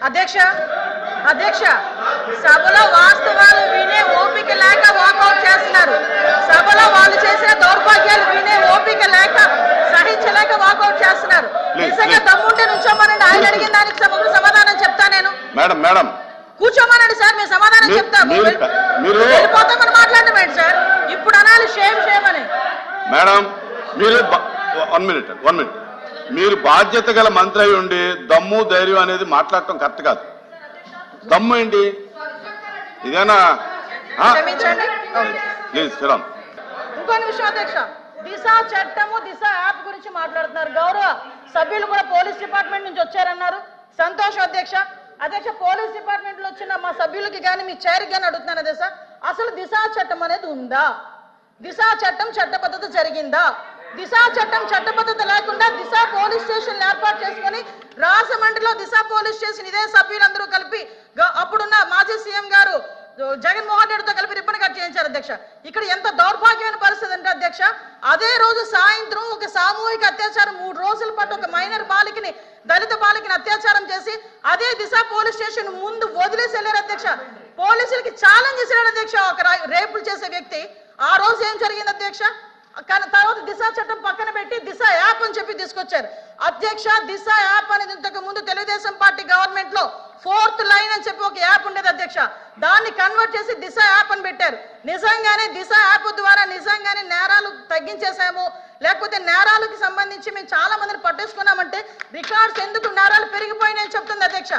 అధ్యక్ష అధ్యక్ష సభలో వాస్తవాలు వినే ఓపిక లేక వాకౌట్ చేస్తున్నారు. సభలో వాళ్ళు చేసే దౌర్భాగ్యాలు వినే ఓపిక లేక సహించలేక వాకౌట్ చేస్తున్నారు. నిజంగా దమ్ముంటే నుంచోమనండి, ఆయన అడిగిన దానికి సమాధానం చెప్తా. నేను మేడం కూర్చోమనండి సార్, మేము సమాధానం చెప్తాము. వెళ్ళిపోతామని మాట్లాడడం ఏంటి సార్? ఇప్పుడు అనాలి షేమ్ అని. మేడం మీరు 1 మినిట్ మీరు బాధ్యత గల మంత్రి అయి ఉండి దమ్ము ధైర్యం అనేది మాట్లాడటం కరెక్ట్ కాదు. దమ్ము ఏంటి ఇదేనా? ప్లీజ్ శిరామ్. ఇంకో నిమిషం అధ్యక్ష, దిశ చట్టము దిశ యాప్ గురించి మాట్లాడుతున్నారు. గౌరవ సభ్యులు కూడా పోలీస్ డిపార్ట్మెంట్ నుంచి వచ్చారన్నారు. సంతోషం అధ్యక్ష. అధ్యక్ష, పోలీస్ డిపార్ట్మెంట్ లో వచ్చిన మా సభ్యులకి కానీ మీ చైర్కి కానీ అడుగుతున్నాను అధ్యక్ష, అసలు దిశా చట్టం అనేది ఉందా? దిశా చట్టం చట్టబద్ధత జరిగిందా? దిశా చట్టం చట్టబద్ధత లేకుండా దిశా పోలీస్ స్టేషన్ ఏర్పాటు చేసుకుని రాజమండ్రిలో దిశా పోలీస్ స్టేషన్ ఇదే సభ్యులందరూ కలిపి అప్పుడున్న మాజీ సీఎం గారు జగన్మోహన్ రెడ్డితో కలిపి రిబ్బన్ కట్ చేయించారు అధ్యక్ష. ఇక్కడ ఎంత దౌర్భాగ్యమైన పరిస్థితి అంటే అధ్యక్ష, అదే రోజు సాయంత్రం ఒక సామూహిక అత్యాచారం 3 రోజుల పాటు ఒక మైనర్ బాలికని, దళిత బాలికని అత్యాచారం చేసి అదే దిశ పోలీస్ స్టేషన్ ముందు వదిలేసి వెళ్ళారు అధ్యక్ష. పోలీసులకి ఛాలెంజ్ చేశారు అధ్యక్ష ఒక రేపులు చేసే వ్యక్తి. ఆ రోజు ఏం జరిగింది అధ్యక్ష? కానీ తర్వాత దిశ చట్టం పక్కన పెట్టి దిశ యాప్ అని చెప్పి తీసుకొచ్చారు అధ్యక్ష. దిశ యాప్ అనేది ఇంతకు ముందు తెలుగుదేశం పార్టీ గవర్నమెంట్ లో 4th లైన్ అని చెప్పి ఒక యాప్ ఉండేది అధ్యక్ష. దాన్ని కన్వర్ట్ చేసి దిశ యాప్ అని పెట్టారు. నిజంగానే దిశ యాప్ ద్వారా నిజంగానే నేరాలు తగ్గించేసాము, లేకపోతే నేరాలకు సంబంధించి మేము చాలా మందిని పట్టేసుకున్నామంటే రికార్డ్స్ ఎందుకు నేరాలు పెరిగిపోయినాయని చెప్తుంది అధ్యక్ష.